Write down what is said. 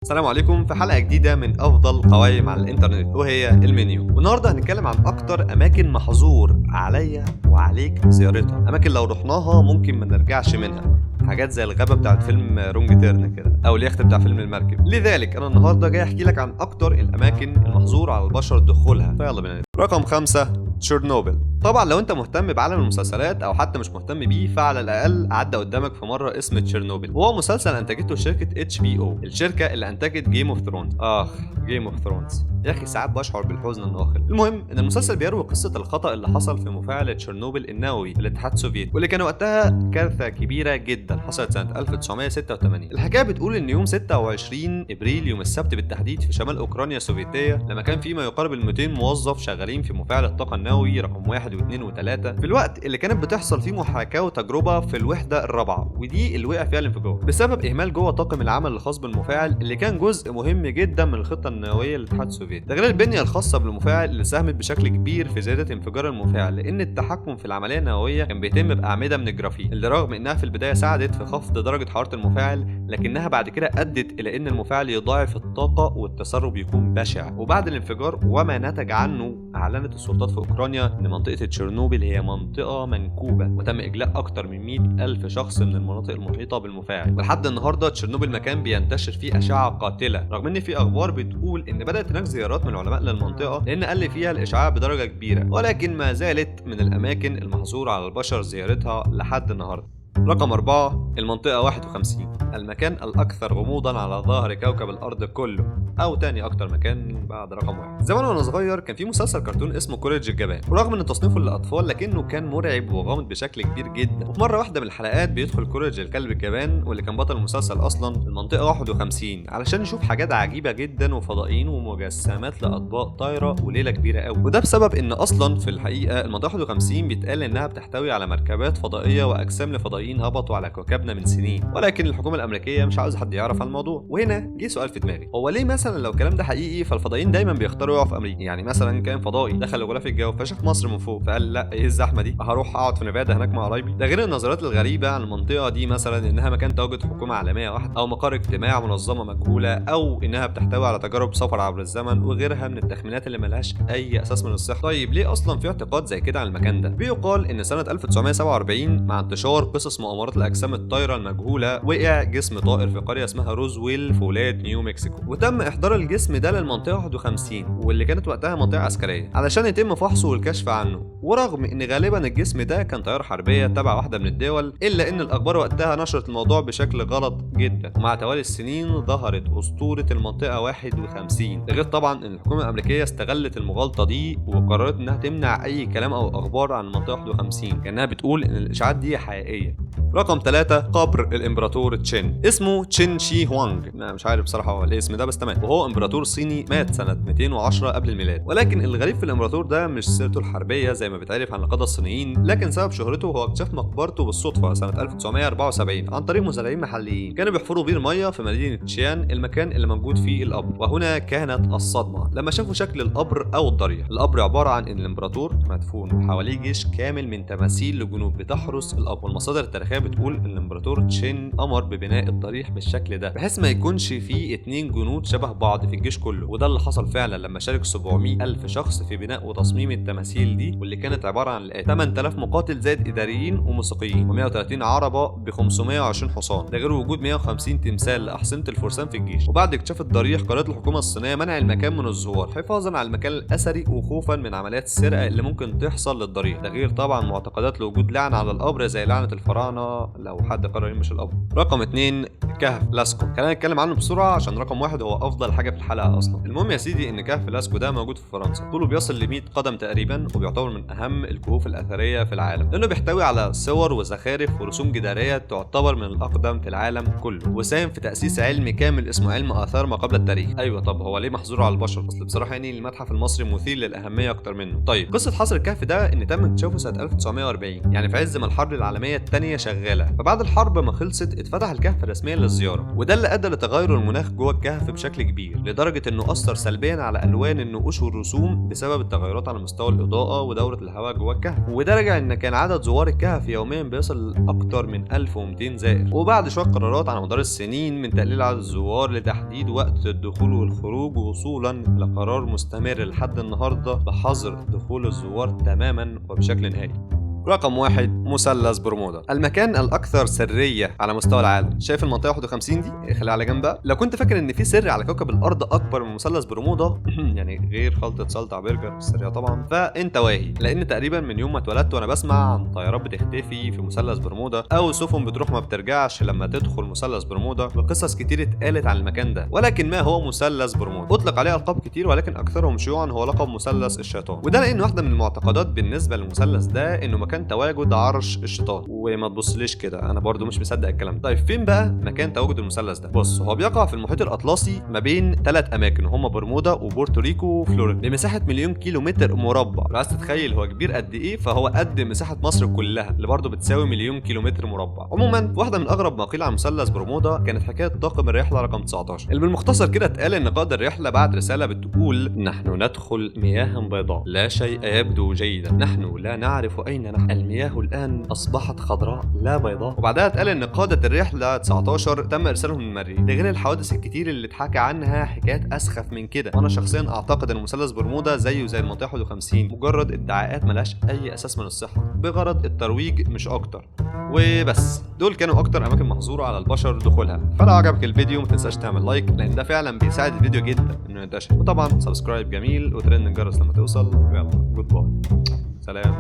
السلام عليكم في حلقة جديدة من أفضل قوائم على الإنترنت وهي المنيو. والنهاردة هنتكلم عن أكتر أماكن محظور عليا وعليك زيارتها، أماكن لو رحناها ممكن ما نرجعش منها، حاجات زي الغابة بتاعت فيلم رونج تيرن كده أو اليخت بتاع فيلم المركب. لذلك أنا النهاردة جاي أحكي لك عن أكتر الأماكن المحظور على البشر دخولها، فيلا بينا. رقم 5 تشيرنوبل. طبعا لو انت مهتم بعالم المسلسلات او حتى مش مهتم بيه فعلى الاقل عدى قدامك في مره اسم تشيرنوبل، وهو مسلسل انتجته شركه HBO، الشركه اللي انتجت جيم اوف ثرونز. جيم اوف ثرونز يا اخي ساعات بشعر بالحزن الناخل. المهم ان المسلسل بيروي قصه الخطا اللي حصل في مفاعل تشيرنوبل النووي في الاتحاد السوفيتي، واللي كان وقتها كارثه كبيره جدا حصلت سنه 1986. الحكايه بتقول ان يوم 26 ابريل، يوم السبت بالتحديد، في شمال اوكرانيا السوفيتيه، لما كان في ما يقارب ال 200 موظف شغالين في مفاعل الطاقه النووي رقم 1 و2 و3، في الوقت اللي كانت بتحصل فيه محاكاه وتجربه في الوحده الرابعه، ودي اللي وقع فيها الانفجار بسبب اهمال جوه طاقم العمل الخاص بالمفاعل، اللي كان جزء مهم جدا من الخطه النوويه للاتحاد السوفيتي. ده غير البنيه الخاصه بالمفاعل اللي ساهمت بشكل كبير في زياده انفجار المفاعل، لان التحكم في العمليه النوويه كان بيتم باعمده من الجرافيت، اللي رغم انها في البدايه ساعدت في خفض درجه حراره المفاعل، لكنها بعد كده ادت الى ان المفاعل يضاعف الطاقه والتسرب يكون بشع. وبعد الانفجار وما نتج عنه، اعلنت السلطات في اوكرانيا ان منطقه تشيرنوبل هي منطقه منكوبه، وتم اجلاء اكتر من 100,000 شخص من المناطق المحيطه بالمفاعل. ولحد النهارده تشيرنوبل مكان بينتشر فيه اشعه قاتله، رغم ان في اخبار بتقول ان بدات هناك زيارات من العلماء للمنطقه لان قل فيها الاشعاع بدرجه كبيره، ولكن ما زالت من الاماكن المحظور على البشر زيارتها لحد النهارده. رقم 4 المنطقة 51، المكان الأكثر غموضا على ظهر كوكب الأرض كله، أو تاني أكتر مكان بعد رقم 1. زمان وأنا صغير كان في مسلسل كرتون اسمه كوريج الجبان، ورغم إن تصنيفه للأطفال لكنه كان مرعب وغامض بشكل كبير جدا. وفي مرة واحدة من الحلقات بيدخل كوريج الكلب الجبان، واللي كان بطل المسلسل أصلا، المنطقة 51 علشان يشوف حاجات عجيبة جدا وفضائيين ومجسمات لأطباق طايرة وليلة كبيرة قوي. وده بسبب إن أصلا في الحقيقة المنطقة 51 بيتقال إنها بتحتوي على مركبات فضائية وأجسام لفضائيين هبطوا على كوكبنا من سنين، ولكن الحكومه الامريكيه مش عاوزه حد يعرف عن الموضوع. وهنا جه سؤال في دماغي، هو ليه مثلا لو الكلام ده حقيقي فالفضائيين دايما بيختاروا يقعوا في امريكا؟ يعني مثلا كان فضائي دخل غلاف الجو فشاف مصر من فوق فقال لا ايه الزحمه دي، هروح اقعد في نيفادا هناك مع قرايبي. ده غير النظريات الغريبه عن المنطقه دي، مثلا انها مكان تواجد حكومه عالميه واحده، او مقر اجتماع منظمه مجهوله، او انها بتحتوي على تجارب سفر عبر الزمن، وغيرها من التخمينات اللي ملهاش اي اساس من الصحه. طيب ليه اصلا في اعتقاد زي كده عن المكان ده؟ بيقال ان سنه 1947 مع انتشار قصص مؤامرات الاجسام الطايره المجهوله، وقع جسم طائر في قريه اسمها روزويل في ولايه نيو مكسيكو، وتم احضار الجسم ده للمنطقه 51، واللي كانت وقتها منطقه عسكريه، علشان يتم فحصه والكشف عنه. ورغم ان غالبا الجسم ده كان طياره حربيه تبع واحده من الدول، الا ان الاخبار وقتها نشرت الموضوع بشكل غلط جدا، ومع توالي السنين ظهرت اسطوره المنطقه 51. ده غير طبعا ان الحكومه الامريكيه استغلت المغالطه دي وقررت انها تمنع اي كلام او اخبار عن المنطقه 51، كانها بتقول ان الاشاعات دي حقيقيه. رقم 3 قبر الامبراطور تشين، اسمه تشين شي هوانج، انا مش عارف بصراحه هو الاسم ده بس تمام، وهو امبراطور صيني مات سنه 210 قبل الميلاد. ولكن الغريب في الامبراطور ده مش سيرته الحربيه زي ما بيتعرف عن القاده الصينيين، لكن سبب شهرته هو اكتشاف مقبرته بالصدفه سنه 1974 عن طريق مزارعين محليين كانوا بيحفروا بير ميه في مدينه تشيان، المكان اللي موجود فيه القبر. وهنا كانت الصدمه لما شافوا شكل القبر او الضريح. القبر عباره عن ان الامبراطور مدفون وحواليه جيش كامل من تماثيل لجنود بتحرس القبر، والمصادر التاريخيه بتقول ان الامبراطور تشين امر ببناء الضريح بالشكل ده بحيث ما يكونش فيه 2 جنود شبه بعض في الجيش كله. وده اللي حصل فعلا لما شارك 700,000 شخص في بناء وتصميم التماثيل دي، واللي كانت عباره عن الاتي: 8,000 مقاتل زائد اداريين وموسيقيين، و130 عربه ب 520 حصان، ده غير وجود 150 تمثال لاحصنه الفرسان في الجيش. وبعد اكتشاف الضريح قررت الحكومه الصينيه منع المكان من الزوار حفاظا على المكان الاثري وخوفا من عمليات السرقه اللي ممكن تحصل للضريح. ده غير طبعا معتقدات لوجود لعنه على القبر زي لعنه الفراعنه لو حد قرر يمشي القبر. رقم 2 كهف لاسكو، خلينا نتكلم عنه بسرعه عشان رقم 1 هو افضل حاجه في الحلقه اصلا. المهم يا سيدي ان كهف لاسكو ده موجود في فرنسا، طوله بيصل ل 100 قدم تقريبا، وبيعتبر من اهم الكهوف الاثريه في العالم لانه بيحتوي على صور وزخارف ورسوم جداريه تعتبر من الاقدم في العالم كله، وساهم في تاسيس علم كامل اسمه علم اثار ما قبل التاريخ. ايوه طب هو ليه محظور على البشر؟ اصل بصراحه يعني المتحف المصري مثير للاهميه اكتر منه. طيب قصه حصر الكهف ده ان تم اكتشافه سنه 1940، يعني في عز ما الحرب العالميه الثانيه شغاله. فبعد الحرب ما خلصت اتفتح الكهف رسميا للزياره، وده اللي ادى لتغير المناخ جوه الكهف بشكل كبير، لدرجه انه اثر سلبيا على الوان النقوش والرسوم بسبب التغيرات على مستوى الاضاءه ودوره الهواء جوه الكهف. وده رجع ان كان عدد زوار الكهف يوميا بيصل لاكتر من 1200 زائر. وبعد شويه قرارات على مدار السنين من تقليل عدد الزوار لتحديد وقت الدخول والخروج، وصولا لقرار مستمر لحد النهارده بحظر دخول الزوار تماما وبشكل نهائي. رقم 1 مثلث برمودا، المكان الاكثر سريه على مستوى العالم. شايف المنطقه 51 دي؟ خليها على جنب بقى. لو كنت فاكر ان في سر على كوكب الارض اكبر من مثلث برمودا يعني غير خلطه سلطع برجر السريه طبعا، فانت واهي. لان تقريبا من يوم ما اتولدت وانا بسمع عن طيارات بتختفي في مثلث برمودا، او سفن بتروح ما بترجعش لما تدخل مثلث برمودا، وقصص كتير اتقالت عن المكان ده. ولكن ما هو مثلث برمودا؟ اطلق عليه القاب كتير، ولكن اكثرهم شيوعا هو لقب مثلث الشيطان. وده لان واحده من المعتقدات بالنسبه للمثلث ده انه مكان تواجد عرش الشيطان. وما تبصليش كده، انا برضو مش مصدق الكلام ده. طيب فين بقى مكان تواجد المثلث ده؟ بص، هو بيقع في المحيط الاطلسي ما بين 3 اماكن، هما برمودا وبورتوريكو وفلوريدا، بمساحه مليون كيلومتر مربع. لو عايز تتخيل هو كبير قد ايه، فهو قد مساحه مصر كلها اللي برضو بتساوي مليون كيلومتر مربع. عموما واحده من اغرب ما قيل عن مثلث برمودا كانت حكايه طاقم الرحله رقم 19، اللي بالمختصر كده اتقال ان قائد الرحله بعت رساله بتقول: نحن ندخل مياه بيضاء، لا شيء يبدو جيدا، نحن لا نعرف اين نحن، المياه الان اصبحت خضراء لا بيضاء. وبعدها اتقال ان قاده الرحله 19 تم ارسالهم للمريخ. ده غير الحوادث الكتير اللي اتحكى عنها حكايات اسخف من كده. وانا شخصيا اعتقد ان مثلث برمودا زيه زي المنطقه 51 مجرد ادعاءات ملهاش اي اساس من الصحه بغرض الترويج مش اكتر. وبس دول كانوا اكتر اماكن محظوره على البشر دخولها. فلو عجبك الفيديو ما تنساش تعمل لايك، لان ده فعلا بيساعد الفيديو جدا انه ينتشر. وطبعا سبسكرايب جميل وترن الجرس لما توصل. يلا جود باي، سلام.